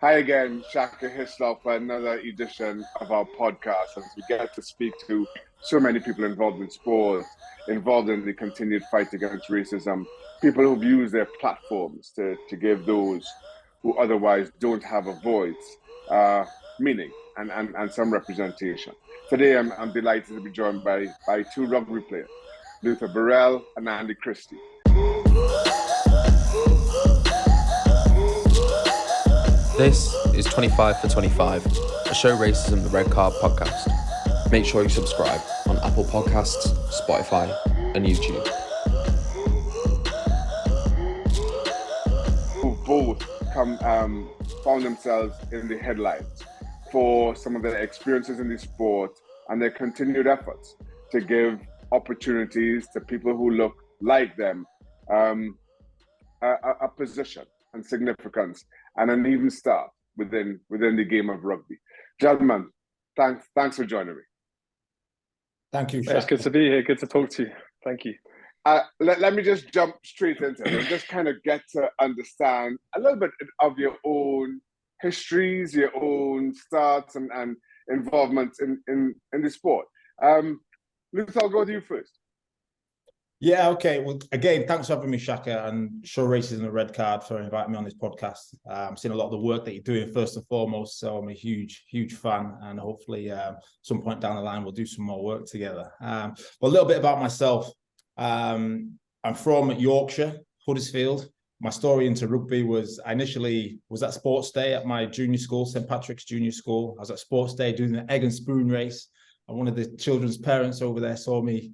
Hi again, Shaka Hislop, for another edition of our podcast as we get to speak to so many people involved in sport, involved in the continued fight against racism, people who've used their platforms to give those who otherwise don't have a voice meaning and some representation. Today, I'm delighted to be joined by two rugby players, Burrell and Christie. This is 25 for 25, a Show Racism the Red Card podcast. Make sure you subscribe on Apple Podcasts, Spotify, and YouTube. Who both found themselves in the headlines for some of their experiences in the sport and their continued efforts to give opportunities to people who look like them, a position and significance and an even start within the game of rugby. Gentlemen, thanks for joining me. Thank you, Shaka. It's good to be here. Good to talk to you. Thank you. Let me just jump straight into it and just kind of get to understand a little bit of your own histories, your own starts and involvements in the sport. Luther, I'll go with you first. Yeah, okay. Well, again, thanks for having me, Shaka, and Show Racism the Red Card for inviting me on this podcast. I'm seeing a lot of the work that you're doing first and foremost, so I'm a huge fan, and hopefully some point down the line we'll do some more work together. Well, a little bit about myself. I'm from Yorkshire, Huddersfield. My story into rugby was I initially was at sports day at my junior school, St. Patrick's Junior School. I was at sports day doing the egg and spoon race, and one of the children's parents over there saw me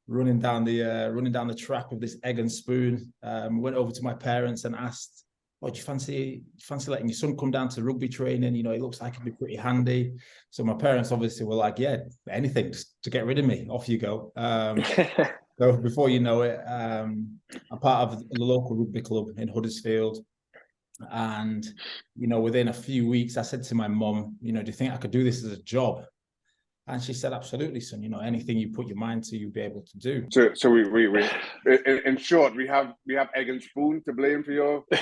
running down the track with this egg and spoon. Went over to my parents and asked, "Oh, do you fancy letting your son come down to rugby training? You know, it looks like it'd be pretty handy." So my parents obviously were like, "Yeah, anything just to get rid of me. Off you go." So before you know it, I'm part of the local rugby club in Huddersfield. And, you know, within a few weeks, I said to my mum, "You know, do you think I could do this as a job?" And she said, "Absolutely, son. You know, anything you put your mind to, you'll be able to do." So we in short, we have egg and spoon to blame for your I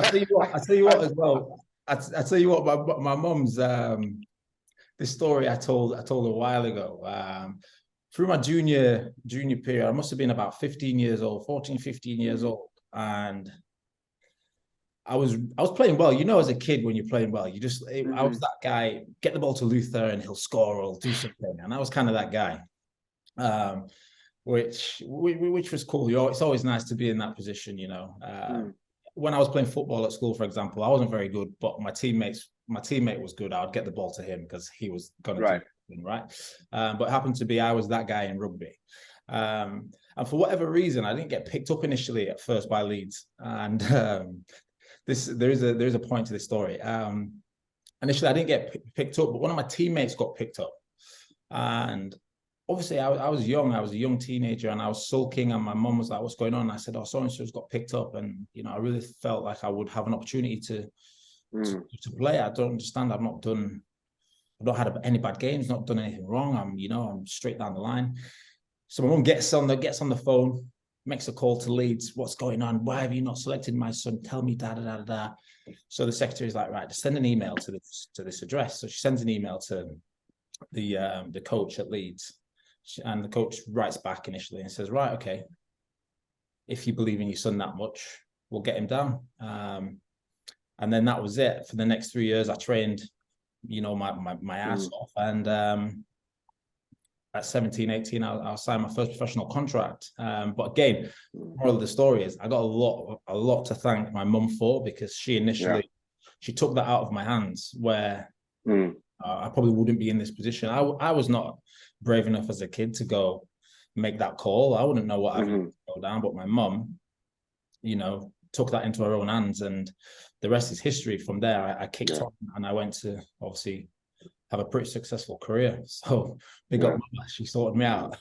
tell you what as well. I tell you what, my mum's this story I told a while ago. Through my junior period, I must have been about 15 years old, 14, 15 years old, and I was playing well. You know, as a kid, when you're playing well, I was that guy, get the ball to Luther and he'll score or he'll do something. And I was kind of that guy, which was cool. It's always nice to be in that position, you know. When I was playing football at school, for example, I wasn't very good, but my teammate was good. I would get the ball to him because he was going to do something, right? But it happened to be I was that guy in rugby. And for whatever reason, I didn't get picked up initially at first by Leeds. And there is a point to this story. Initially, I didn't get picked up, but one of my teammates got picked up, and obviously, I was young. I was a young teenager, and I was sulking. And my mum was like, "What's going on?" And I said, "Oh, so and so's got picked up," and you know, I really felt like I would have an opportunity to play. I don't understand. I've not had any bad games. Not done anything wrong. I'm straight down the line. So my mum gets on the phone, makes a call to Leeds. "What's going on? Why have you not selected my son? Tell me, da da da da." So the secretary's like, "Right, just send an email to this address." So she sends an email to the coach at Leeds, and the coach writes back initially and says, "Right, okay, if you believe in your son that much, we'll get him down." And then that was it. For the next 3 years, I trained, you know, my ass off, and at 17, 18, I'll sign my first professional contract. But again, moral of the story is I got a lot to thank my mum for, because she initially she took that out of my hands, where I probably wouldn't be in this position. I was not brave enough as a kid to go make that call. I wouldn't know what I would go down, but my mum, you know, took that into her own hands, and the rest is history. From there, I kicked on, and I went to obviously have a pretty successful career. So big up, Mama. She sorted me out.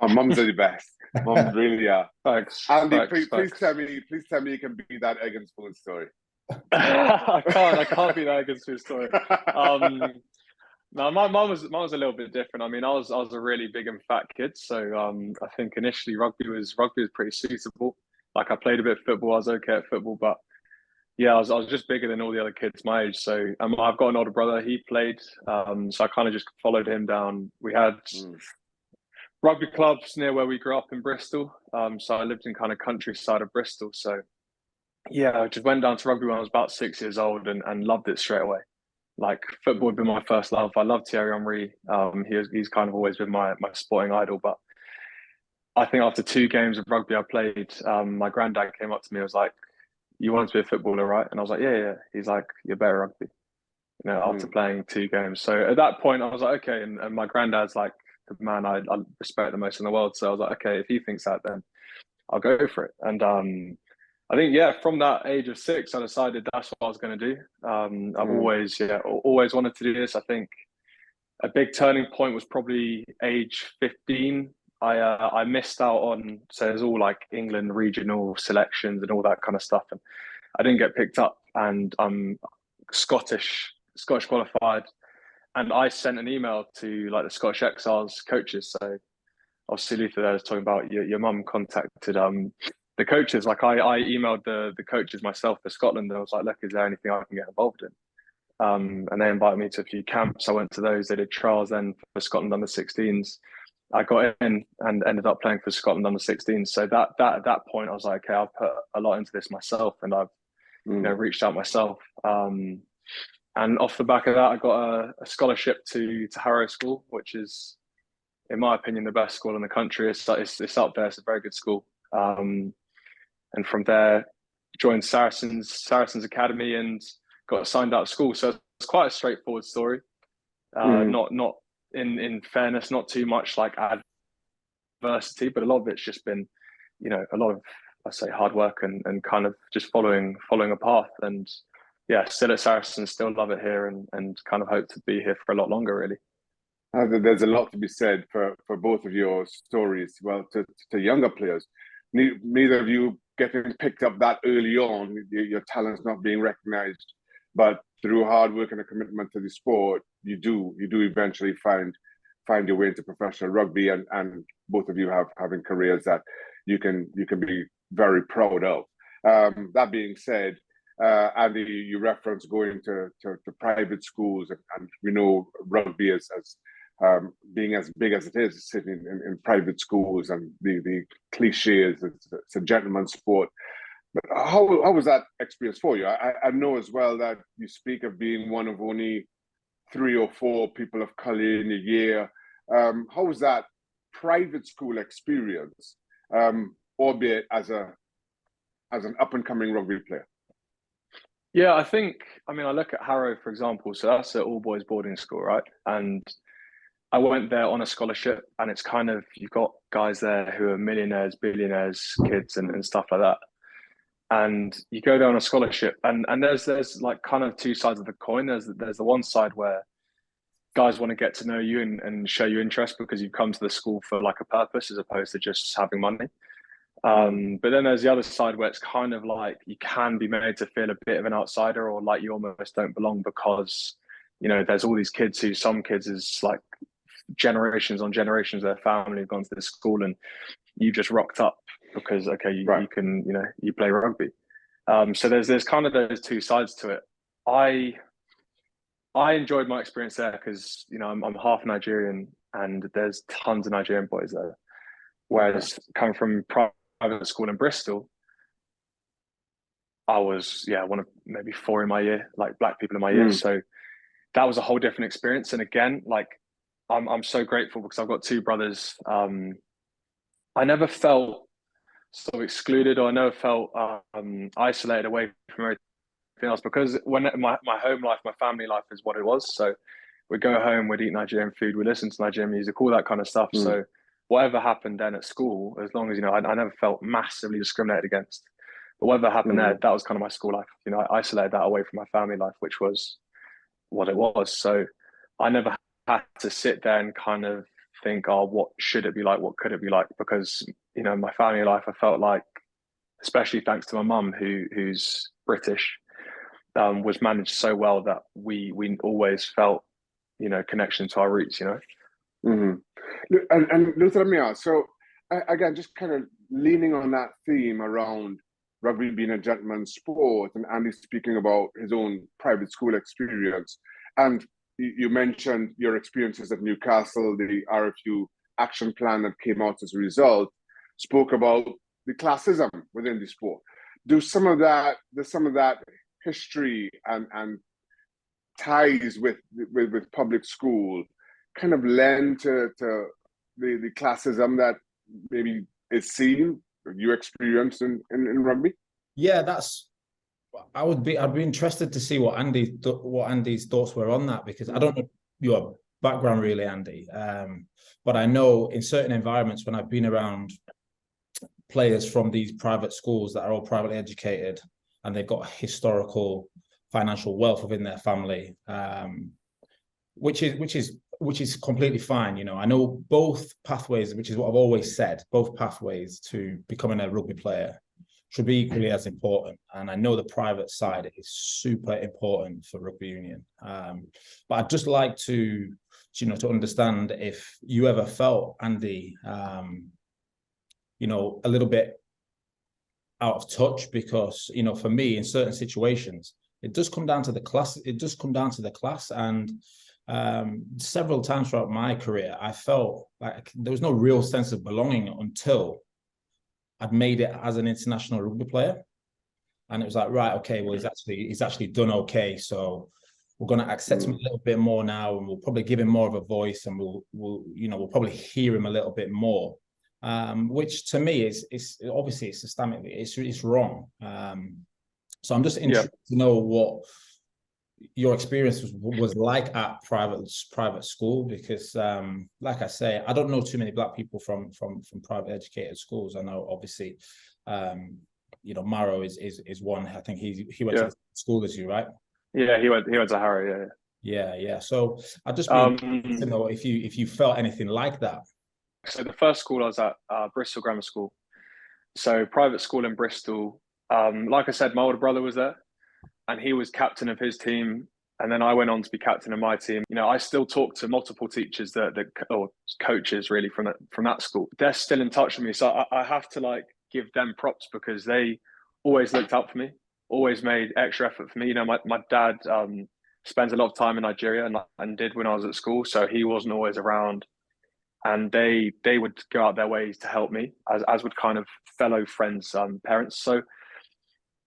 My mums are the best. Mums really are. Thanks. Andy, Thanks. please tell me you can be that egg and spoon story. I can't be that egg and spoon story. No, my mum was a little bit different. I mean, I was a really big and fat kid, so I think initially rugby was pretty suitable. Like, I played a bit of football, I was okay at football, but Yeah, I was just bigger than all the other kids my age. So I've got an older brother. He played, so I kind of just followed him down. We had rugby clubs near where we grew up in Bristol. So I lived in kind of countryside of Bristol. So yeah, I just went down to rugby when I was about 6 years old and loved it straight away. Like football had been my first love. I love Thierry Henry. He's kind of always been my sporting idol. But I think after 2 games of rugby I played, my granddad came up to me and was like, "You want to be a footballer, right?" And I was like, "Yeah, yeah." He's like, "You're better at rugby." After playing 2 games. So at that point, I was like, okay. And my granddad's like the man I respect the most in the world. So I was like, okay, if he thinks that, then I'll go for it. And I think, yeah, from that age of 6, I decided that's what I was going to do. I've always wanted to do this. I think a big turning point was probably age 15. I missed out on, so there's all like England regional selections and all that kind of stuff. And I didn't get picked up. And I'm Scottish qualified. And I sent an email to like the Scottish Exiles coaches. So obviously Luther there was talking about your mum contacted the coaches. Like I emailed the coaches myself for Scotland. And I was like, look, is there anything I can get involved in? And they invited me to a few camps. I went to those. They did trials then for Scotland under 16s. I got in and ended up playing for Scotland under 16s. So that at that point, I was like, okay, I've put a lot into this myself, and I've reached out myself. And off the back of that, I got a scholarship to Harrow School, which is, in my opinion, the best school in the country. It's up there. It's a very good school. And from there, joined Saracens Academy and got signed out of school. So it's quite a straightforward story. Not in fairness, not too much like adversity, but a lot of it's just been, a lot of, I say, hard work and kind of just following a path. And yeah, still at Saracens, still love it here, and kind of hope to be here for a lot longer, really. There's a lot to be said for both of your stories. Well, to younger players, neither of you getting picked up that early on, your talents not being recognized, but through hard work and a commitment to the sport, you do eventually find your way into professional rugby, and both of you having careers that you can be very proud of. That being said, Andy, you referenced going to private schools, and we know rugby as being as big as it is, sitting in private schools, and the cliches, it's a gentleman's sport. But how was that experience for you? I know as well that you speak of being one of only 3 or 4 people of color in a year. How was that private school experience, albeit as an up and coming rugby player? Yeah, I look at Harrow, for example. So that's an all boys boarding school, right? And I went there on a scholarship, and it's kind of, you've got guys there who are millionaires, billionaires, kids, and stuff like that. And you go there on a scholarship, and there's like kind of 2 sides of the coin. There's the one side where guys want to get to know you and show you interest because you've come to the school for like a purpose as opposed to just having money. But then there's the other side where it's kind of like you can be made to feel a bit of an outsider, or like you almost don't belong because, there's all these kids who, some kids is like generations on generations of their family have gone to this school, and you just rocked up because, okay, you can, you play rugby. So there's kind of those 2 sides to it. I enjoyed my experience there because, I'm half Nigerian, and there's tons of Nigerian boys there. Whereas coming from private school in Bristol, I was, one of maybe 4 in my year, like black people in my year. So that was a whole different experience. And again, like I'm so grateful because I've got 2 brothers. I never felt so excluded, or I never felt isolated away from everything else, because when my home life, my family life is what it was. So we'd go home, we'd eat Nigerian food, we'd listen to Nigerian music, all that kind of stuff. So whatever happened then at school, as long as, I never felt massively discriminated against. But whatever happened there, that was kind of my school life. I isolated that away from my family life, which was what it was. So I never had to sit there and kind of think, oh, what should it be like? What could it be like? Because, my family life, I felt like, especially thanks to my mum, who's British, was managed so well that we always felt, connection to our roots, And Luther, let me ask, so again, just kind of leaning on that theme around rugby being a gentleman's sport, and Andy speaking about his own private school experience. And you mentioned your experiences at Newcastle, the RFU action plan that came out as a result, spoke about the classism within the sport. Does some of that history and ties with public school kind of lend to the classism that maybe is seen, you experienced in rugby? Yeah, I'd be interested to see what Andy's thoughts were on that, because I don't know your background really, Andy. But I know in certain environments, when I've been around players from these private schools that are all privately educated and they've got historical financial wealth within their family, which is completely fine. You know, I know both pathways, which is what I've always said, both pathways to becoming a rugby player should be equally as important. And I know the private side is super important for rugby union. But I'd just like to understand if you ever felt, Andy, a little bit out of touch, because, for me, in certain situations, it does come down to the class. And several times throughout my career, I felt like there was no real sense of belonging until I'd made it as an international rugby player. And it was like, right, okay, well, he's actually done okay. So we're going to accept him a little bit more now, and we'll probably give him more of a voice, and we'll probably hear him a little bit more. Which to me is obviously it's systemically it's wrong. So I'm just interested to know what your experience was like at private school, because like I say, I don't know too many black people from private educated schools. I know obviously Maro is one. I think he went to school as you, right? Yeah, he went to Harrow. Yeah. So I'd just be interested to know if you felt anything like that. So the first school I was at, Bristol Grammar School. So private school in Bristol. Like I said, my older brother was there, and he was captain of his team. And then I went on to be captain of my team. I still talk to multiple teachers or coaches really from that school. They're still in touch with me. So I have to give them props, because they always looked out for me, always made extra effort for me. My dad spends a lot of time in Nigeria and did when I was at school. So he wasn't always around. And they would go out their ways to help me, as would kind of fellow friends' parents. So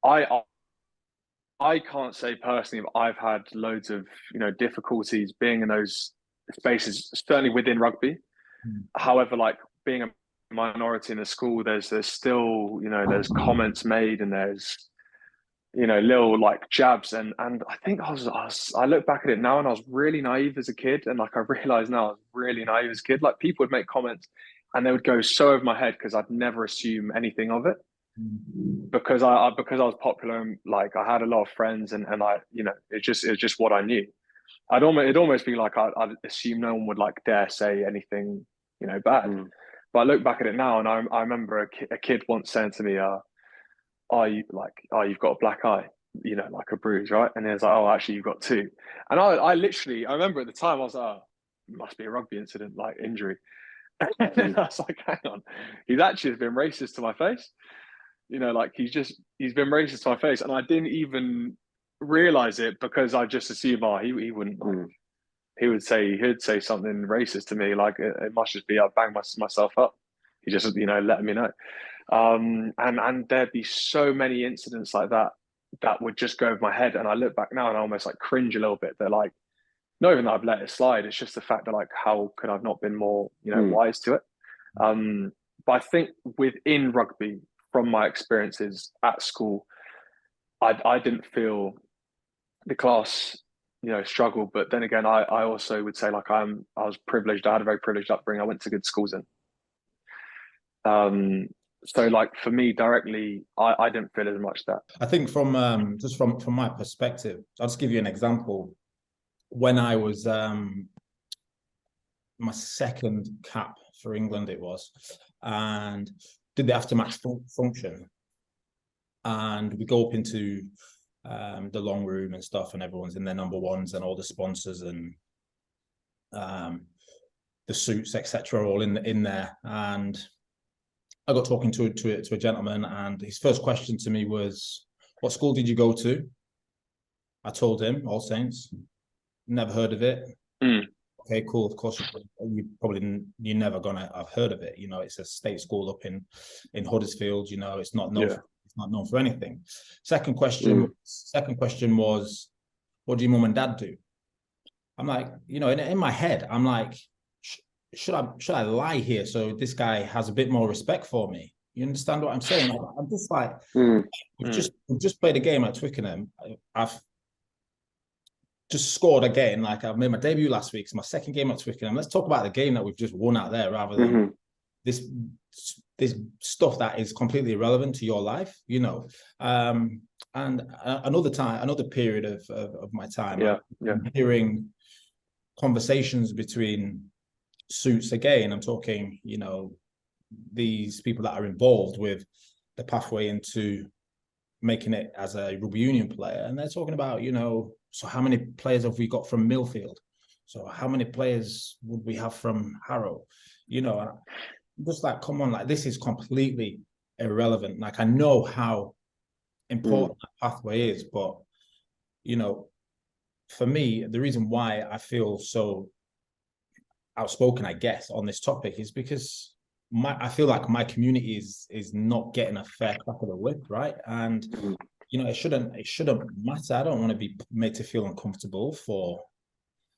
I can't say personally if I've had loads of difficulties being in those spaces, certainly within rugby. However, being a minority in the school, there's still there's comments made, and there's little jabs, and I think I look back at it now, and I was really naive as a kid, and I realize now I was really naive as a kid. People would make comments, and they would go so over my head, because I'd never assume anything of it, because I was popular, and I had a lot of friends, and I it's just what I knew. It'd almost be I'd assume no one would dare say anything bad. But I look back at it now, and I remember a kid once saying to me, you've got a black eye, like a bruise, right? And he was like, oh, actually you've got two. And I remember at the time I was like, oh, it must be a rugby incident, injury. And then I was like, hang on, he's actually been racist to my face. He's been racist to my face, and I didn't even realize it, because I just assumed, he wouldn't. He'd say something racist to me, it must just be I banged myself up. He just letting me know. And there'd be so many incidents like that would just go over my head, and I look back now and I almost cringe a little bit. That not even that I've let it slide. It's just the fact that how could I've not been more wise to it. But I think within rugby, from my experiences at school, I didn't feel the class struggle. But then again, I also would say I was privileged. I had a very privileged upbringing. I went to good schools so for me directly, I didn't feel as much that. I think from my perspective, I'll just give you an example. When I was my second cap for England, it was, and did the after-match function, and we go up into the long room and stuff, and everyone's in their number ones, and all the sponsors and the suits, etc., all in there, and I got talking to a gentleman, and his first question to me was, "What school did you go to?" I told him All Saints. Never heard of it. Okay, cool. Of course, you're never gonna have heard of it. You know, it's a state school up in Huddersfield. You know, it's not known. It's not known for anything. Second question was, what do your mum and dad do? I'm like, you know, in my head, I'm like, should I lie here so this guy has a bit more respect for me? You understand what I'm saying? I'm just like, we've just played a game at Twickenham. I've just scored again. Like, I made my debut last week. It's my second game at Twickenham. Let's talk about the game that we've just won out there, rather than this stuff that is completely irrelevant to your life, you know. And another period of my time, I'm hearing conversations between suits again. I'm talking, you know, these people that are involved with the pathway into making it as a rugby union player, and they're talking about, you know, so how many players have we got from Millfield? So how many players would we have from Harrow? You know, and I'm just like, come on, like, this is completely irrelevant. Like, I know how important that pathway is, but, you know, for me, the reason why I feel so outspoken, I guess, on this topic is because I feel like my community is not getting a fair crack of the whip, right? And you know, it shouldn't matter. I don't want to be made to feel uncomfortable for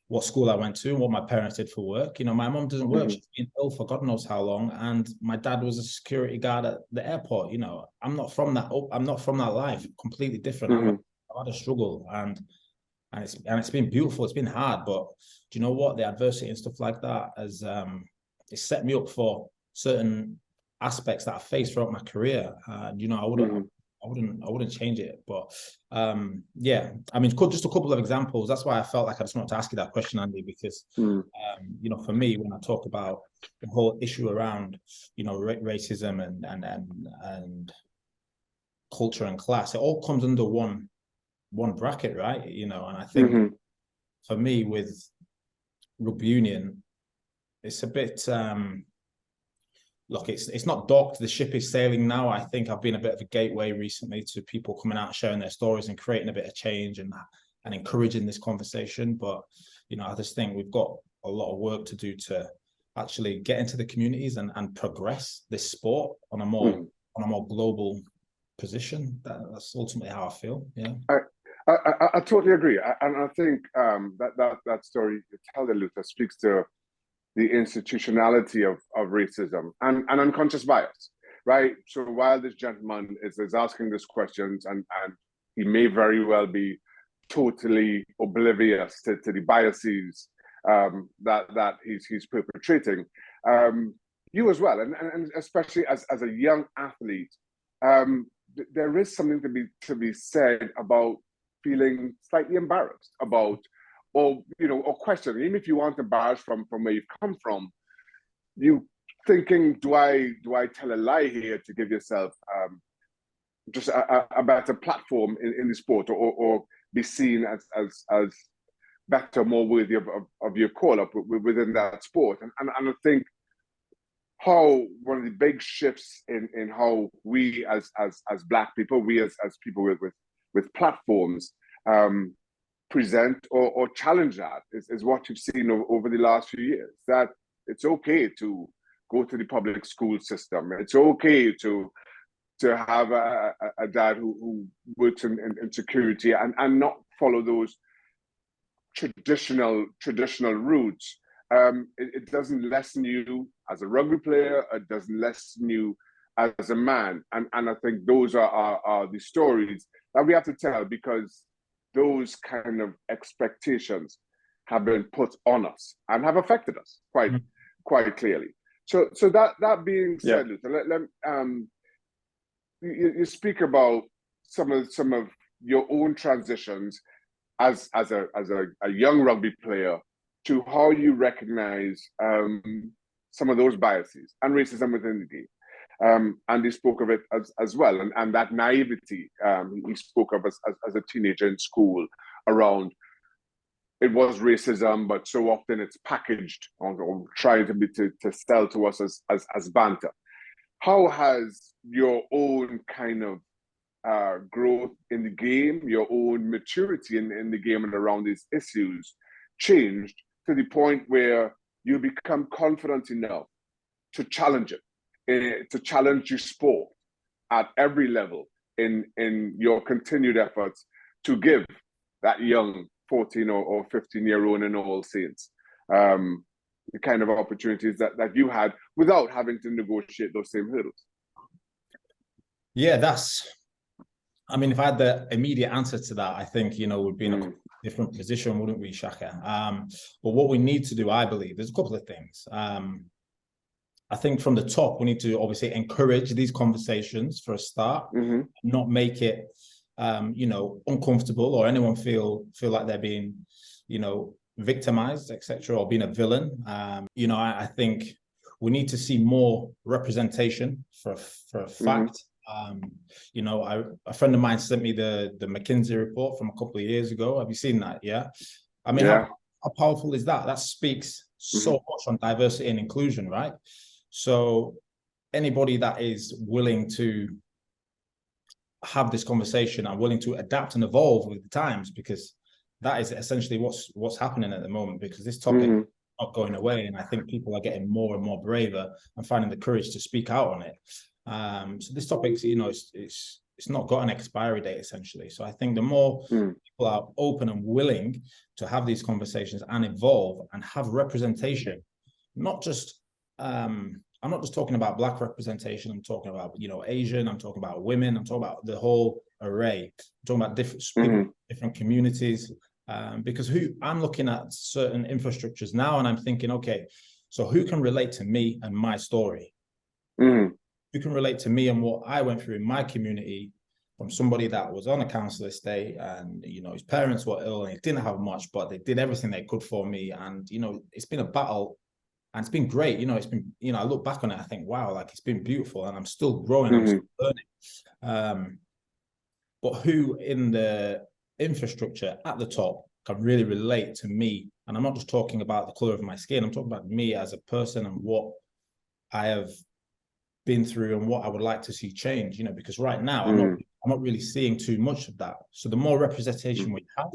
what school I went to and what my parents did for work. You know, my mom doesn't work; she's been ill for God knows how long, and my dad was a security guard at the airport. You know, I'm not from that life. Completely different. I've had a struggle, and it's been beautiful. It's been hard, but do you know what? The adversity and stuff like that has it set me up for certain aspects that I faced throughout my career. And you know, I wouldn't change it. But yeah, I mean, just a couple of examples. That's why I felt like I just wanted to ask you that question, Andy, because you know, for me, when I talk about the whole issue around, you know, racism and culture and class, it all comes under one bracket, right? You know, and I think for me with rugby union, it's a bit look, it's not docked. The ship is sailing now. I think I've been a bit of a gateway recently to people coming out, sharing their stories and creating a bit of change and encouraging this conversation. But, you know, I just think we've got a lot of work to do to actually get into the communities and progress this sport on a more global position. That's ultimately how I feel. Yeah. I totally agree. And I think that story you tell, Luther, speaks to the institutionality of racism and unconscious bias, right? So while this gentleman is asking these questions, and he may very well be totally oblivious to the biases that he's perpetrating, you as well, and especially as a young athlete, there is something to be said about feeling slightly embarrassed about, or questioning, even if you aren't embarrassed from where you've come from, you thinking, do I tell a lie here to give yourself just a better platform in the sport, or be seen as better, more worthy of your call up within that sport? And I think how one of the big shifts in how we as Black people, we as people with platforms, present or challenge that is what you've seen over the last few years, that it's okay to go to the public school system. It's okay to have a dad who works in security and not follow those traditional routes. It doesn't lessen you as a rugby player. It doesn't lessen you as a man. And I think those are the stories that we have to tell, because those kind of expectations have been put on us and have affected us quite clearly. So that being said, Luther, you speak about some of your own transitions as a young rugby player, to how you recognize some of those biases and racism within the game. And he spoke of it as well, and that naivety he spoke of as a teenager in school around, it was racism, but so often it's packaged or trying to sell to us as banter. how has your own kind of growth in the game, your own maturity in the game and around these issues changed to the point where you become confident enough to challenge it, to challenge your sport at every level in your continued efforts to give that young 14 or 15-year-old in All Saints the kind of opportunities that you had without having to negotiate those same hurdles? Yeah, I mean, if I had the immediate answer to that, I think, we'd be in a different position, wouldn't we, Shaka? But what we need to do, I believe, there's a couple of things. I think from the top, we need to obviously encourage these conversations for a start, not make it, uncomfortable or anyone feel like they're being, victimized, etc., or being a villain. I think we need to see more representation for a fact. A friend of mine sent me the McKinsey report from a couple of years ago. Have you seen that? Yeah. I mean, how powerful is that? That speaks so much on diversity and inclusion, right? So anybody that is willing to have this conversation and willing to adapt and evolve with the times, because that is essentially what's happening at the moment, because this topic is not going away. And I think people are getting more and more braver and finding the courage to speak out on it. So this topic, it's not got an expiry date, essentially. So I think the more people are open and willing to have these conversations and evolve and have representation, not just, I'm not just talking about Black representation, I'm talking about, Asian, I'm talking about women, I'm talking about the whole array, I'm talking about different communities, because I'm looking at certain infrastructures now and I'm thinking, okay, so who can relate to me and my story? Who can relate to me and what I went through in my community, from somebody that was on a council estate and, his parents were ill and he didn't have much, but they did everything they could for me. And, it's been a battle and it's been great. It's been, I look back on it, I think, wow, like it's been beautiful and I'm still growing, I'm still learning. But who in the infrastructure at the top can really relate to me? And I'm not just talking about the color of my skin, I'm talking about me as a person and what I have been through and what I would like to see change, because right now I'm not really seeing too much of that. So the more representation we have,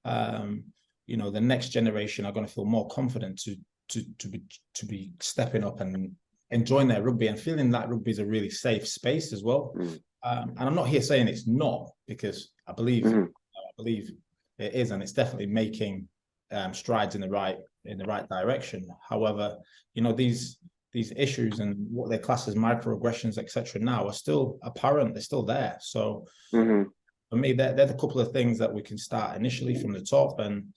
the next generation are going to feel more confident to be stepping up and enjoying their rugby and feeling that rugby is a really safe space as well. And I'm not here saying it's not, because I believe it is, and it's definitely making strides in the right direction. However, these issues and what they class as microaggressions, etc., now are still apparent. They're still there. So for me, they're the couple of things that we can start initially from the top. And,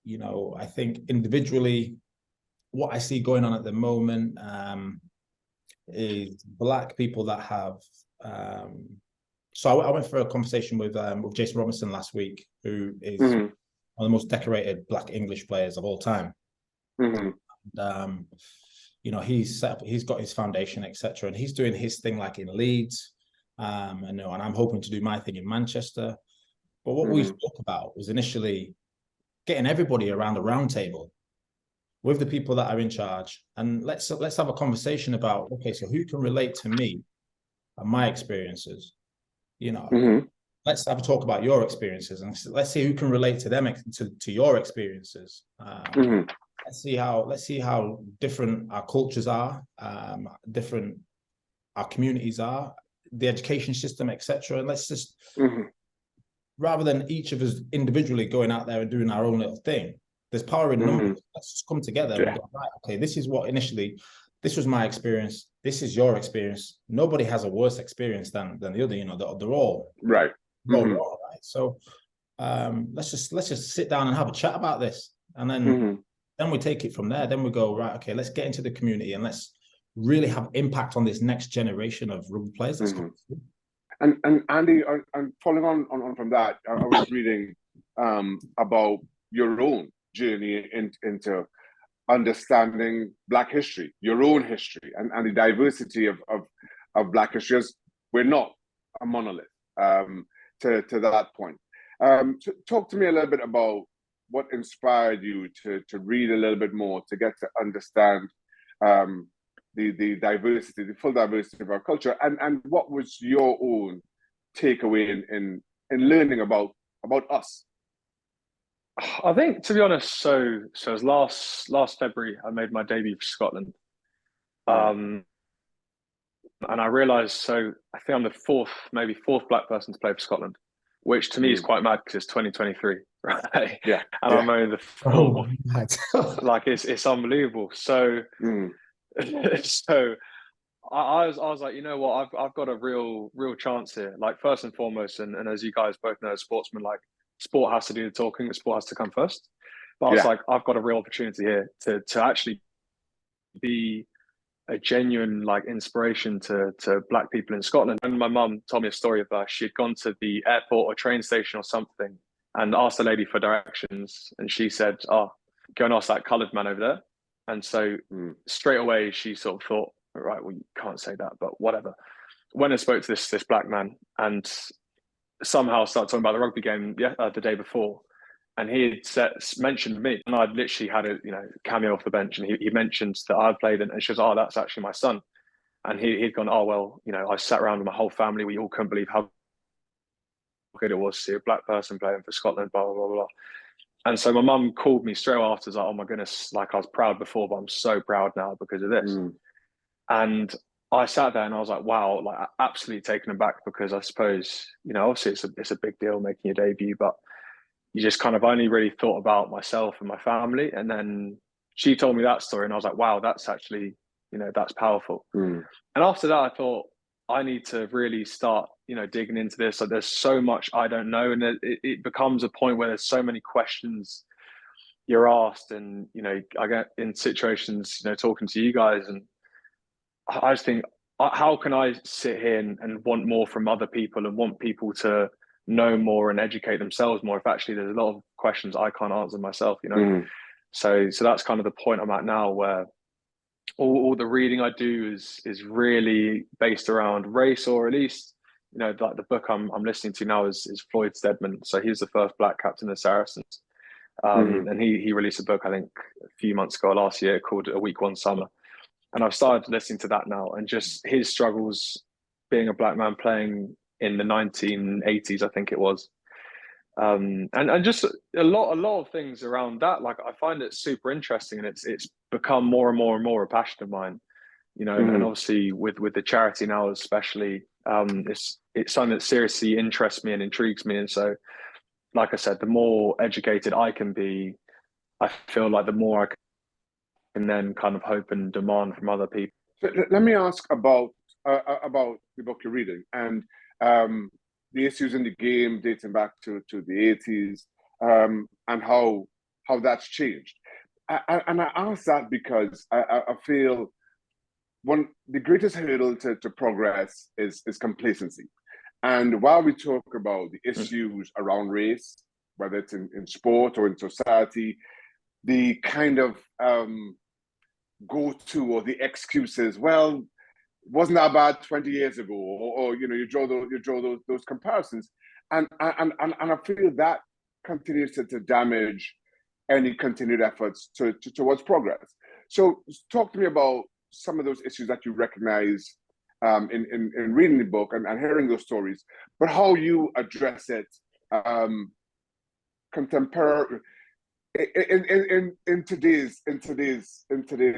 I think individually, what I see going on at the moment is Black people that have... So I went for a conversation with Jason Robinson last week, who is one of the most decorated Black English players of all time. And, he's got his foundation, etc., and he's doing his thing like in Leeds, and I'm hoping to do my thing in Manchester. But what we spoke about was initially getting everybody around the round table with the people that are in charge, and let's have a conversation about, okay, so who can relate to me and my experiences? Let's have a talk about your experiences, and let's see who can relate to them to your experiences. Let's see how different our cultures are, different our communities are, the education system, etc. And let's just, rather than each of us individually going out there and doing our own little thing, there's power in numbers. Let's just come together and go, right, okay, this is what initially, this was my experience, this is your experience. Nobody has a worse experience than the other. They're all right. All right. So let's just sit down and have a chat about this, and then we take it from there. Then we go, right, okay, let's get into the community and let's really have impact on this next generation of rugby players. And Andy, and following on from that, I was reading about your own journey into understanding Black history, your own history, and the diversity of Black history. As we're not a monolith to that point. Talk to me a little bit about what inspired you to read a little bit more, to get to understand the diversity, the full diversity of our culture, and what was your own takeaway in learning about us? I think, to be honest, so it was last February I made my debut for Scotland, and I realised, so I think I'm the maybe fourth black person to play for Scotland, which to me is quite mad because it's 2023, right? Yeah, and I'm only the fourth. Like it's unbelievable. So, so I was like, you know what, I've got a real chance here. Like, first and foremost, and as you guys both know, as sportsmen, like, sport has to do the talking, the sport has to come first. But I was like, I've got a real opportunity here to actually be a genuine like inspiration to black people in Scotland. And my mum told me a story of she'd gone to the airport or train station or something and asked the lady for directions, and she said, "Oh, go and ask that coloured man over there." And so straight away she sort of thought, right, well, you can't say that, but whatever. Went and spoke to this black man, and somehow started talking about the rugby game the day before, and he had mentioned me, and I'd literally had a cameo off the bench, and he mentioned that I played, and she was, "Oh, that's actually my son." And he'd gone, "Oh, well, I sat around with my whole family. We all couldn't believe how good it was to see a black person playing for Scotland, blah, blah, blah, blah." And so my mum called me straight after, like, "Oh my goodness, like, I was proud before, but I'm so proud now because of this." And I sat there and I was like, wow, like, absolutely taken aback, because I suppose, obviously it's a big deal making your debut, but you just kind of only really thought about myself and my family. And then she told me that story and I was like, wow, that's actually, that's powerful. And after that, I thought, I need to really start, digging into this. Like, there's so much I don't know. And it becomes a point where there's so many questions you're asked. And, I get in situations, talking to you guys, and I just think, how can I sit here and want more from other people and want people to know more and educate themselves more if actually there's a lot of questions I can't answer myself, So that's kind of the point I'm at now, where all the reading I do is really based around race, or at least, like the book I'm listening to now is Floyd Steadman. So he was the first black captain of the Saracens. And he released a book, I think, a few months ago, last year, called A Week One Summer. And I've started listening to that now, and just his struggles being a black man playing in the 1980s, I think it was. And just a lot of things around that. Like, I find it super interesting, and it's become more and more and more a passion of mine, and obviously with the charity now, especially, it's something that seriously interests me and intrigues me. And so, like I said, the more educated I can be, I feel like the more I can then kind of hope and demand from other people. Let me ask about the book you're reading and the issues in the game dating back to the 80s, and how that's changed. And I ask that because I feel the greatest hurdle to progress is complacency. And while we talk about the issues around race, whether it's in sport or in society, the kind of go-to or the excuses, well, wasn't that bad 20 years ago, or you draw those comparisons, and I feel that continues to damage any continued efforts towards progress. So talk to me about some of those issues that you recognize in reading the book and hearing those stories, but how you address it contemporary in today's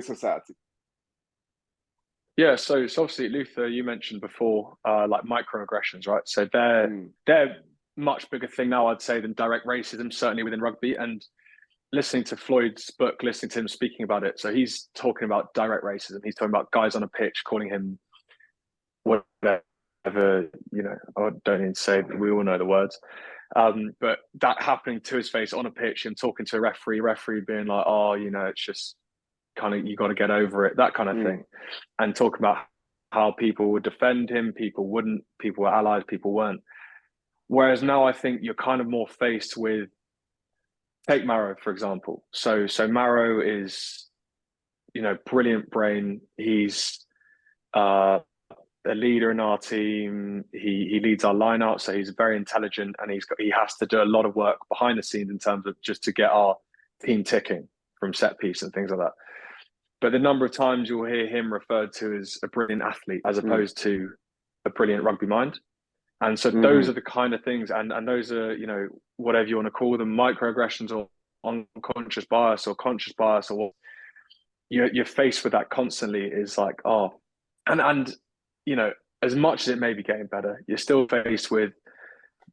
society. Yeah, so obviously, Luther, you mentioned before, like microaggressions, right? So they're much bigger thing now, I'd say, than direct racism, certainly within rugby. And listening to Floyd's book, listening to him speaking about it, so he's talking about direct racism. He's talking about guys on a pitch calling him whatever, I don't need to say, we all know the words. But that happening to his face on a pitch, and talking to a referee being like, "Oh, it's just kind of, you got to get over it," that kind of thing. And talk about how people would defend him, people wouldn't, people were allies, people weren't. Whereas now I think you're kind of more faced with, take Maro, for example. So Maro is, brilliant brain. He's a leader in our team. He leads our line out, so he's very intelligent, and he has to do a lot of work behind the scenes in terms of just to get our team ticking from set piece and things like that. but the number of times you'll hear him referred to as a brilliant athlete as opposed to a brilliant rugby mind. And so those are the kind of things, and those are, you know, whatever you want to call them, microaggressions or unconscious bias or conscious bias, or you're faced with that constantly. Is like, and you know, as much as it may be getting better, you're still faced with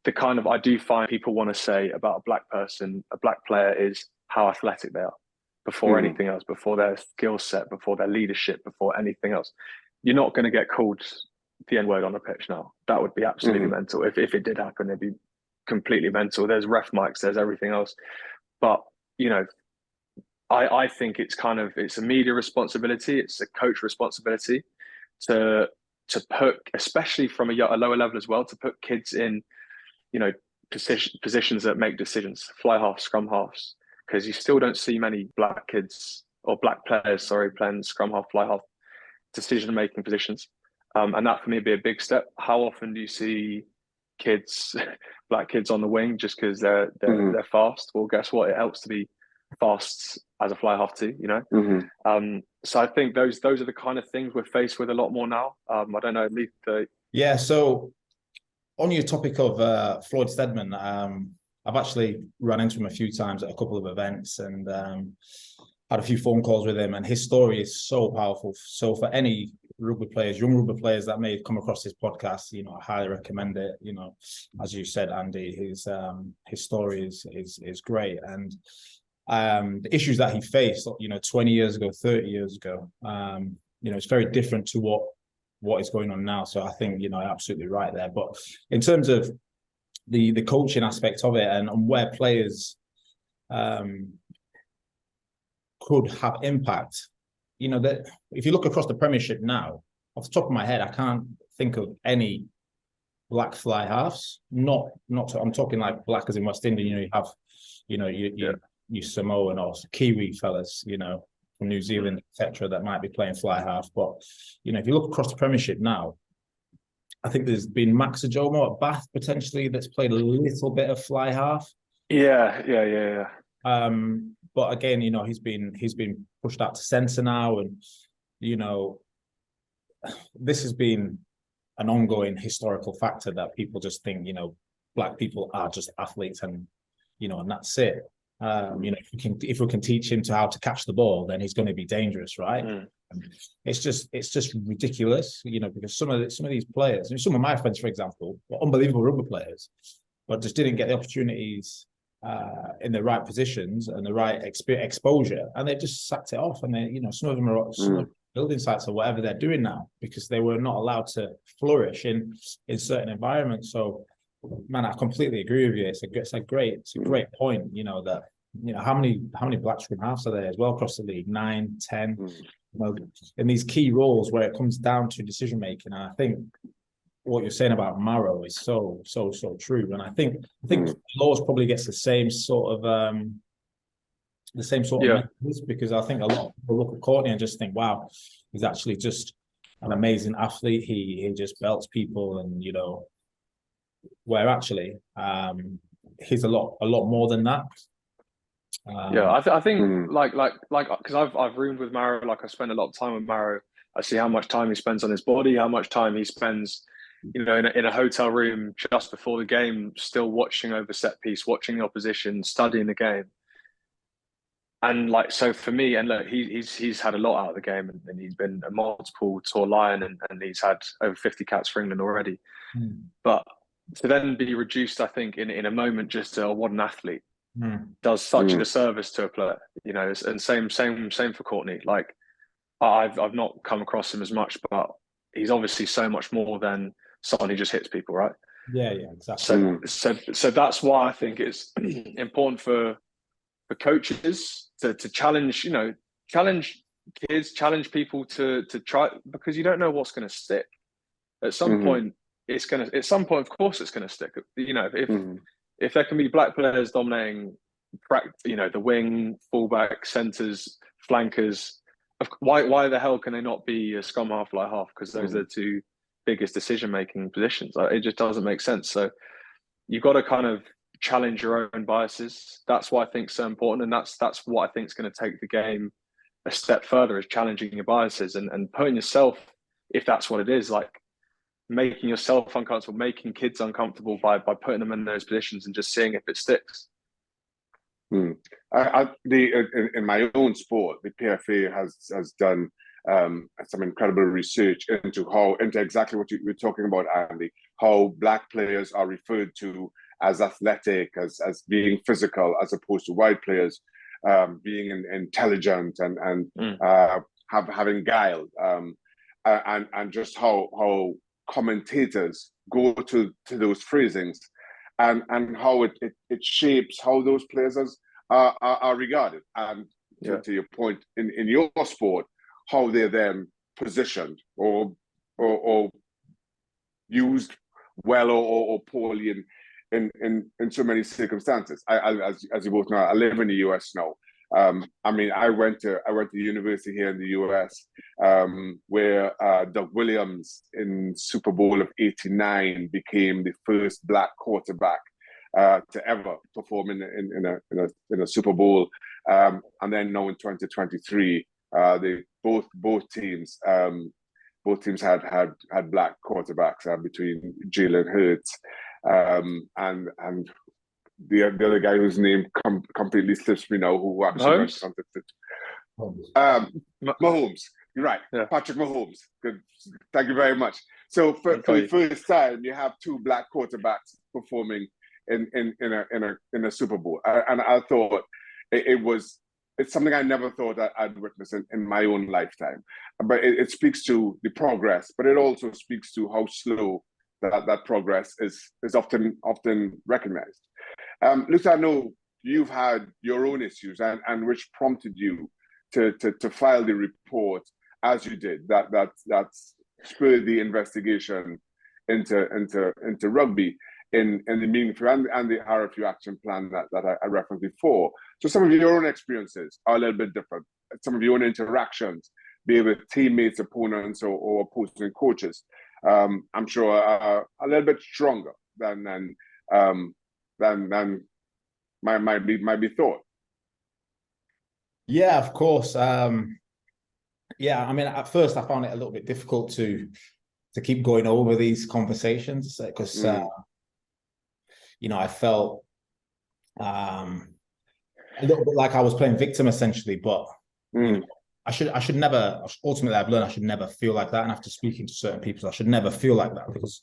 the kind of, I do find people want to say about a black person, a black player, is how athletic they are before anything else, before their skill set, before their leadership, before anything else. You're not going to get called the N-word on a pitch now. That would be absolutely mental. If it did happen, it'd be completely mental. There's ref mics, there's everything else. But, you know, I think it's a media responsibility, it's a coach responsibility to put, especially from a lower level as well, to put kids in, you know, positions that make decisions, fly halves, scrum halves, because you still don't see many black kids or black players, playing scrum half, fly half decision-making positions. And that for me would be a big step. How often do you see black kids on the wing just because they're fast? Well, guess what? It helps to be fast as a fly half too, you know? So I think those are the kind of things we're faced with a lot more now. I don't know, Leith. Yeah, so on your topic of Floyd Steadman, I've actually run into him a few times at a couple of events and had a few phone calls with him, and his story is so powerful. So for any rugby players, young rugby players that may come across this podcast, you know, I highly recommend it. You know, as you said, Andy, his story is great, and the issues that he faced, you know, 20 years ago, 30 years ago, you know, it's very different to what is going on now. So I think, you know, you're absolutely right there. But in terms of the coaching aspect of it and where players could have impact, you know, that if you look across the Premiership now, off the top of my head, I can't think of any black fly halves. I'm talking like black as in West Indian. You know, you have, you know, you Samoan or Kiwi fellas, you know, from New Zealand, etc., that might be playing fly half. But you know, if you look across the Premiership now, I think there's been Max Ajomo at Bath potentially that's played a little bit of fly half. Yeah. But again, you know, he's been pushed out to centre now, and you know, this has been an ongoing historical factor that people just think, you know, black people are just athletes, and you know, and that's it. You know, if we can teach him how to catch the ball, then he's going to be dangerous, right? It's just ridiculous, you know, because some of these players, and some of my friends, for example, were unbelievable rugby players, but just didn't get the opportunities in the right positions and the right exposure, and they just sacked it off. And they, you know, some of them are building sites or whatever they're doing now because they were not allowed to flourish in certain environments. So, man, I completely agree with you. It's a great point. You know that, you know, how many black scrum halves are there as well across the league? 9, 10. You know, in these key roles where it comes down to decision making. And I think what you're saying about Maro is so true. And I think Laws probably gets the same sort of methods, because I think a lot of people look at Courtney and just think, wow, he's actually just an amazing athlete. He just belts people, and you know, where actually he's a lot more than that. I think like because I've roomed with Maro, like I spend a lot of time with Maro. I see how much time he spends on his body, how much time he spends, you know, in a hotel room just before the game, still watching over set piece, watching the opposition, studying the game. And like, so for me, and look, he's had a lot out of the game, and he's been a multiple tour Lion, and he's had over 50 caps for England already. But to then be reduced, I think, in a moment just to what an athlete does such a disservice to a player, you know. And same for Courtney. Like, I've not come across him as much, but he's obviously so much more than someone who just hits people, right? Yeah, exactly. So that's why I think it's important for coaches to challenge, you know, challenge kids, challenge people to try, because you don't know what's going to stick. At some point, of course, it's going to stick. You know, if there can be black players dominating, you know, the wing, fullback, centres, flankers, why the hell can they not be a scrum half, fly half? Because those are the two biggest decision-making positions. Like, it just doesn't make sense. So you've got to kind of challenge your own biases. That's why I think it's so important, and that's what I think is going to take the game a step further is challenging your biases and putting yourself, if that's what it is, like making yourself uncomfortable, making kids uncomfortable by putting them in those positions and just seeing if it sticks. In my own sport, the PFA has done some incredible research into exactly what you were talking about, Andy, how Black players are referred to as athletic, as being physical, as opposed to white players being intelligent and having guile, and just how commentators go to those phrasings, and how it shapes how those players are regarded. And to your point, in your sport, how they're then positioned or used well or poorly in so many circumstances. As you both know, I live in the US now. I went to university here in the US, where Doug Williams in Super Bowl of '89 became the first Black quarterback to ever perform in a Super Bowl. And then now in 2023, both teams had Black quarterbacks between Jalen Hurts and the other guy whose name completely slips me now, who actually went something Mahomes. You're right, yeah. Patrick Mahomes. Good, thank you very much. So for the first time, you have two Black quarterbacks performing in a Super Bowl, and I thought it's something I never thought I'd witness in my own lifetime. But it speaks to the progress, but it also speaks to how slow that progress is often recognized. Luke, I know you've had your own issues, and which prompted you to file the report as you did. That spurred the investigation into rugby in the meaningful and the RFU action plan that I referenced before. So some of your own experiences are a little bit different. Some of your own interactions, be it with teammates, opponents, or opposing coaches, I'm sure are a little bit stronger than might be thought. Yeah, of course. Yeah, I mean, at first I found it a little bit difficult to keep going over these conversations because I felt a little bit like I was playing victim essentially. But I should never. Ultimately, I've learned I should never feel like that. And after speaking to certain people, I should never feel like that, because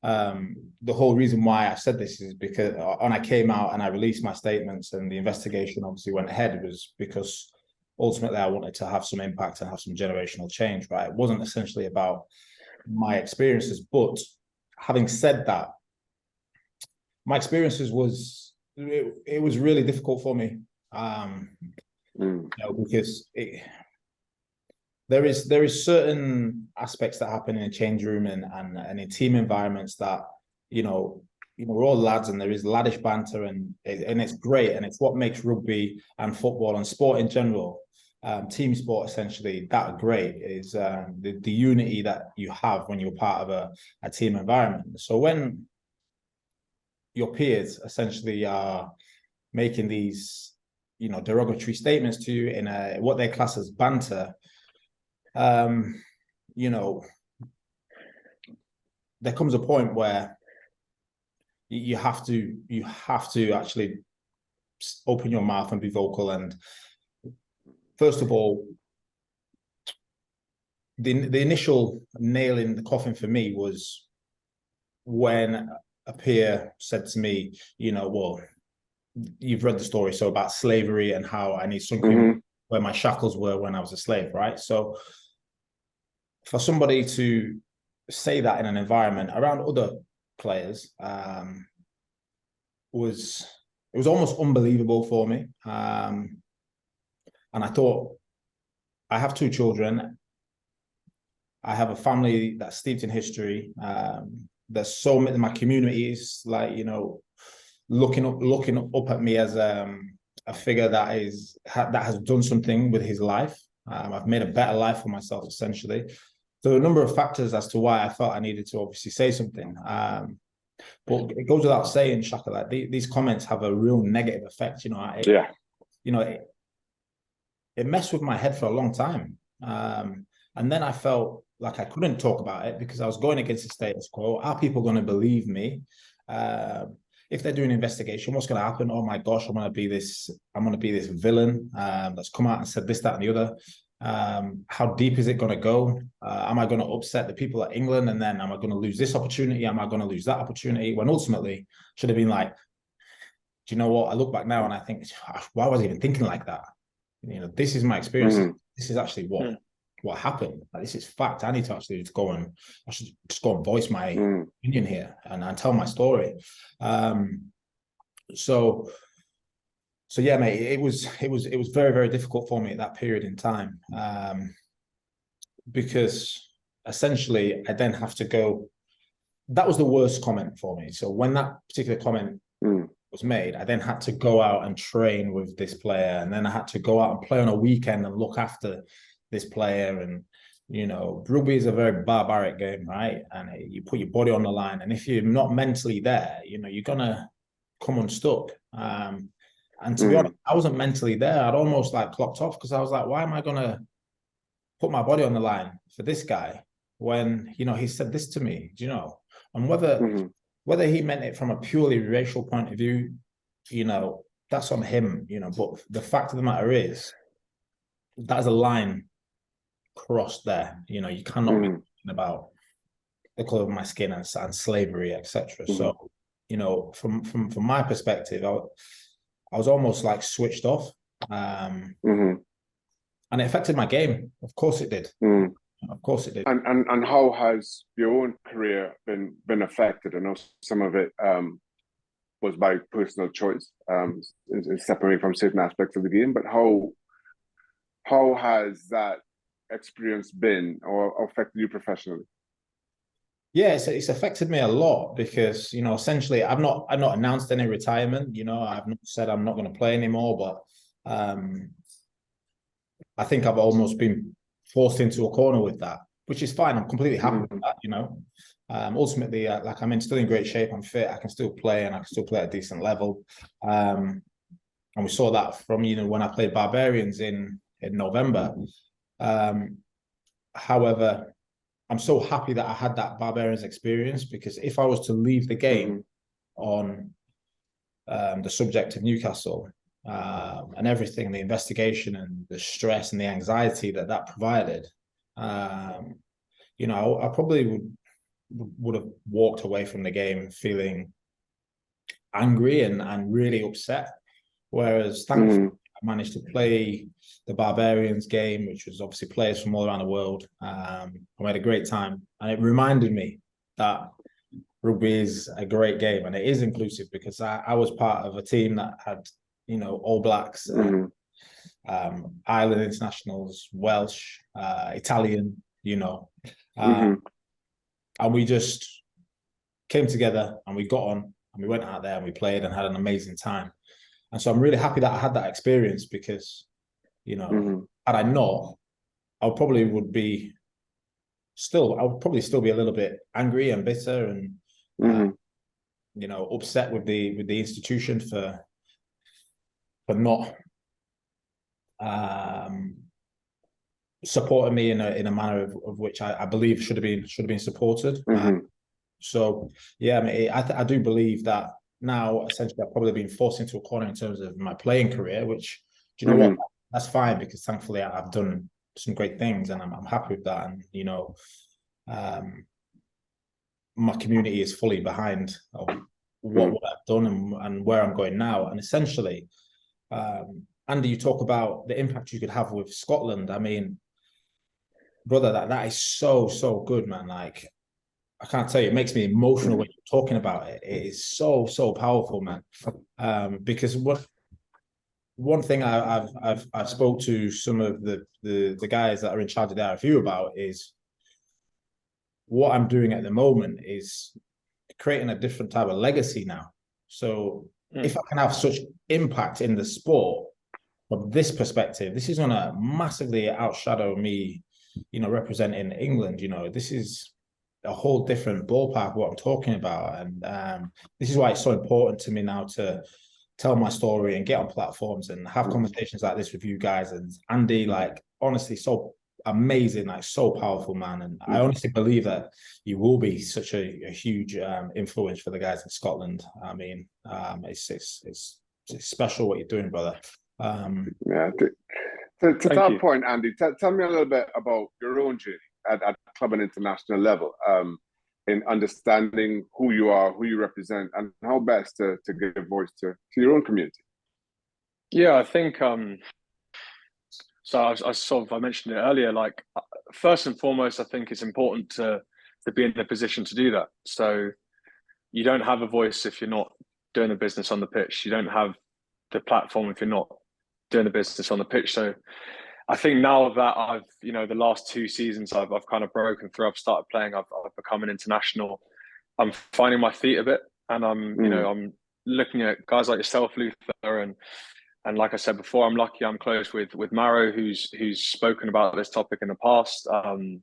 the whole reason why I said this is because when I came out and I released my statements and the investigation obviously went ahead, was because ultimately I wanted to have some impact and have some generational change, right? It wasn't essentially about my experiences. But having said that, my experiences was really difficult for me, because there is certain aspects that happen in a change room and in team environments that we're all lads, and there is laddish banter, and it's great, and it's what makes rugby and football and sport in general, team sport essentially, that great, is the unity that you have when you're part of a team environment. So when your peers essentially are making these derogatory statements to you in what they class as banter, there comes a point where you have to actually open your mouth and be vocal. And first of all, the initial nail in the coffin for me was when a peer said to me, well, you've read the story, so about slavery and how I need something where my shackles were when I was a slave, right? So for somebody to say that in an environment around other players, it was almost unbelievable for me. And I thought, I have two children. I have a family that's steeped in history. There's so many, my community is looking up at me as a figure that has done something with his life. I've made a better life for myself, essentially. So a number of factors as to why I felt I needed to obviously say something. But it goes without saying, Shaka, like these comments have a real negative effect. it messed with my head for a long time. And then I felt like I couldn't talk about it because I was going against the status quo. Are people going to believe me? If they're doing an investigation, what's going to happen? Oh my gosh, I'm going to be this villain that's come out and said this, that, and the other. How deep is it going to go? Am I going to upset the people at England? And then am I going to lose this opportunity? Am I going to lose that opportunity? When ultimately should have been like, do you know what? I look back now and I think, why was I even thinking like that? You know, this is my experience. This is actually what happened. Like, this is fact. I need to actually I should just go and voice my opinion here and tell my story. So yeah, mate, it was very, very difficult for me at that period in time. Because essentially I then have to go. That was the worst comment for me. So when that particular comment was made, I then had to go out and train with this player, and then I had to go out and play on a weekend and look after this player. And you know, rugby is a very barbaric game, right? And you put your body on the line, and if you're not mentally there, you know, you're gonna come unstuck. And to be honest, I wasn't mentally there. I'd almost like clocked off because I was like, why am I gonna put my body on the line for this guy when, you know, he said this to me, you know? And whether he meant it from a purely racial point of view, you know, that's on him, you know. But the fact of the matter is, that is a line crossed there. You know, you cannot be talking about the color of my skin and slavery, etc. So, you know, from my perspective, I was almost like switched off, and it affected my game. Of course, it did. Of course, it did. And how has your own career been affected? I know some of it was by personal choice, separating from certain aspects of the game. But how has that experience been or affected you professionally? Yeah, it's affected me a lot because, you know, essentially I've not announced any retirement. You know, I've not said I'm not going to play anymore, but I think I've almost been forced into a corner with that, which is fine. I'm completely happy with that, you know. Ultimately, like I'm still in great shape. I'm fit. I can still play, and I can still play at a decent level. And we saw that from, you know, when I played Barbarians in November. However, I'm so happy that I had that Barbarians experience, because if I was to leave the game on the subject of Newcastle and everything, the investigation and the stress and the anxiety that provided, you know, I probably would have walked away from the game feeling angry and really upset. Whereas thankfully, I managed to play the Barbarians game, which was obviously players from all around the world. I had a great time, and it reminded me that rugby is a great game, and it is inclusive, because I was part of a team that had, you know, All Blacks, Ireland internationals, Welsh, Italian, you know, and we just came together and we got on and we went out there and we played and had an amazing time. And so I'm really happy that I had that experience, because, you know, had I not, I probably be a little bit angry and bitter and, you know, upset with the institution for not supporting me in a manner of which I believe should have been supported. So yeah, I mean, I do believe that now essentially I've probably been forced into a corner in terms of my playing career, which, do you know what? That's fine, because thankfully I've done some great things and I'm happy with that. And, you know, my community is fully behind what I've done and where I'm going now. And essentially, Andy, you talk about the impact you could have with Scotland. I mean, brother, that is so good, man. Like, I can't tell you, it makes me emotional when you're talking about it. It is so powerful, man. Because one thing I've spoke to some of the guys that are in charge of the RFU about is what I'm doing at the moment is creating a different type of legacy now. So if I can have such impact in the sport from this perspective, this is going to massively outshadow me, you know, representing England. You know, this is a whole different ballpark what I'm talking about, and this is why it's so important to me now to tell my story and get on platforms and have conversations like this with you guys. And Andy, like, honestly, so amazing, like, so powerful, man. And I honestly believe that you will be such a huge influence for the guys in Scotland. I mean, it's special what you're doing, brother. Yeah. To that point, Andy, tell me a little bit about your own journey at club and international level, in understanding who you are, who you represent, and how best to give voice to your own community. Yeah, I think so. I mentioned it earlier. Like, first and foremost, I think it's important to be in the position to do that. So you don't have a voice if you're not doing the business on the pitch. You don't have the platform if you're not doing the business on the pitch. So I think now that I've, the last 2 seasons, I've kind of broken through. I've started playing. I've become an international. I'm finding my feet a bit, and I'm looking at guys like yourself, Luther, and like I said before, I'm lucky. I'm close with Maro, who's spoken about this topic in the past, and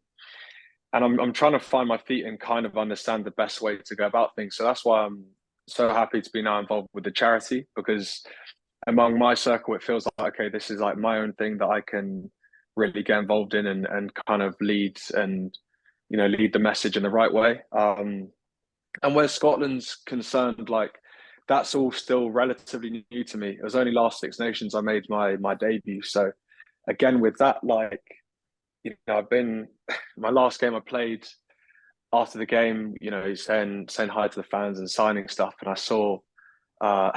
I'm trying to find my feet and kind of understand the best way to go about things. So that's why I'm so happy to be now involved with the charity, because among my circle, it feels like, okay, this is like my own thing that I can really get involved in and kind of lead the message in the right way. And where Scotland's concerned, like, that's all still relatively new to me. It was only last Six Nations I made my debut. So again, with that, like, I've been, my last game I played, after the game, he's saying hi to the fans and signing stuff, and I saw a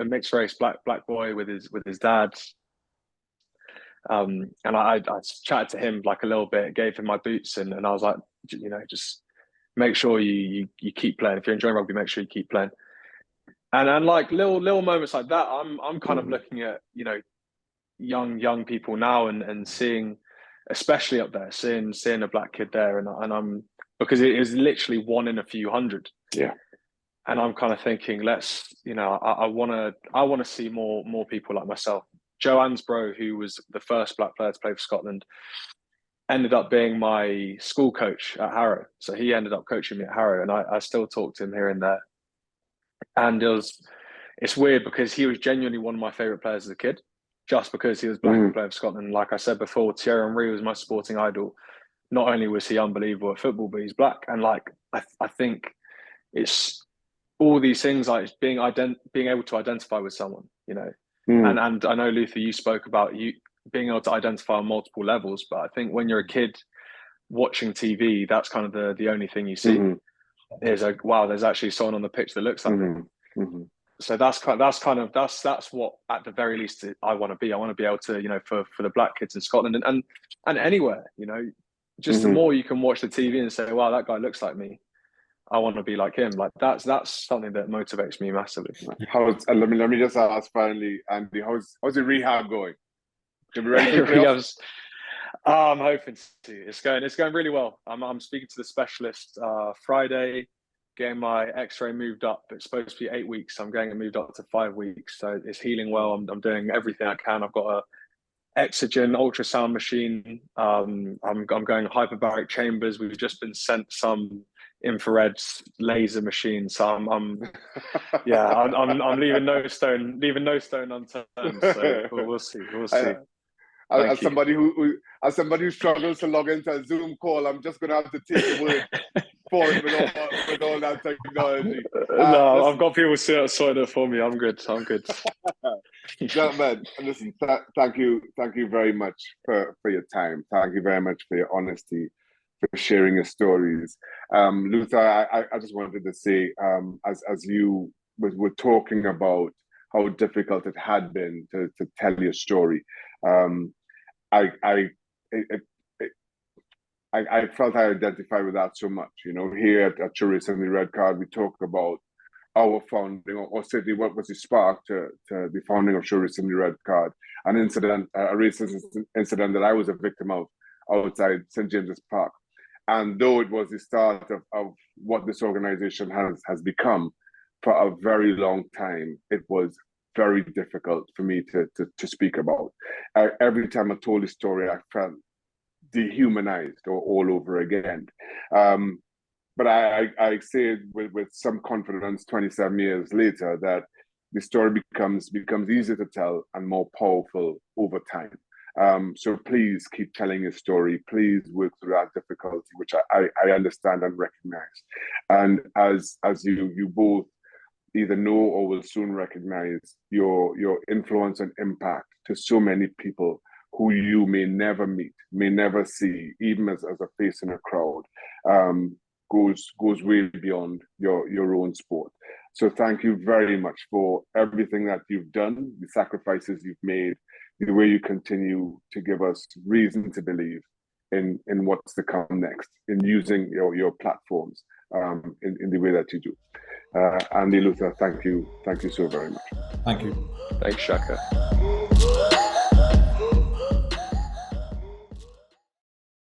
mixed race black boy with his dad, and I chatted to him like a little bit, gave him my boots, and I was like, just make sure you keep playing. If you're enjoying rugby, make sure you keep playing. And like little moments like that, I'm kind of looking at young people now and seeing, especially up there, seeing a black kid there, and I'm, because it is literally 1 in a few hundred. Yeah. And I'm kind of thinking, I want to see more people like myself. Joe Ansbro, who was the first black player to play for Scotland, ended up being my school coach at Harrow. So he ended up coaching me at Harrow, and I still talk to him here and there. And it's weird because he was genuinely one of my favourite players as a kid, just because he was black and played for Scotland. Like I said before, Thierry Henry was my sporting idol. Not only was he unbelievable at football, but he's black. And like, I think it's all these things, like being able to identify with someone, and I know, Luther, you spoke about you being able to identify on multiple levels, but I think when you're a kid watching TV, that's kind of the only thing you see is like, wow, there's actually someone on the pitch that looks like me. So that's what, at the very least, I want to be. I want to be able to, for the black kids in Scotland and anywhere, just the more you can watch the TV and say, wow, that guy looks like me, I want to be like him. Like that's something that motivates me massively. Let me just ask finally, Andy, how's the rehab going? Should we be ready for the playoffs? I'm hoping to. It's going really well. I'm speaking to the specialist Friday, getting my X-ray moved up. It's supposed to be 8 weeks. I'm getting it moved up to 5 weeks. So it's healing well. I'm doing everything I can. I've got a Exogen ultrasound machine. I'm going hyperbaric chambers. We've just been sent some infrared laser machine. So I'm leaving no stone unturned. So we'll see. As somebody who struggles to log into a Zoom call, I'm just going to have to take the word for it with all that technology. No, I've got people sorting it for me. I'm good. Gentlemen, listen, thank you very much for your time. Thank you very much for your honesty, for sharing your stories. Luther, I just wanted to say, as you were talking about how difficult it had been to tell your story, I felt I identified with that so much. Here at Chorizo and the Red Card, we talk about our founding, or certainly what was the spark to the founding of Chorizo and the Red Card, a racist incident that I was a victim of outside St. James's Park. And though it was the start of what this organization has become for a very long time, it was very difficult for me to speak about. Every time I told the story, I felt dehumanized all over again. But I say with some confidence 27 years later that the story becomes easier to tell and more powerful over time. So please keep telling your story. Please work through that difficulty, which I understand and recognize. And as you both either know or will soon recognize, your influence and impact to so many people who you may never meet, may never see, even as a face in a crowd, goes way beyond your own sport. So thank you very much for everything that you've done, the sacrifices you've made, the way you continue to give us reason to believe in what's to come next, in using your platforms in the way that you do. Andy, Luther, thank you so very much. Thank you. Thanks, Shaka.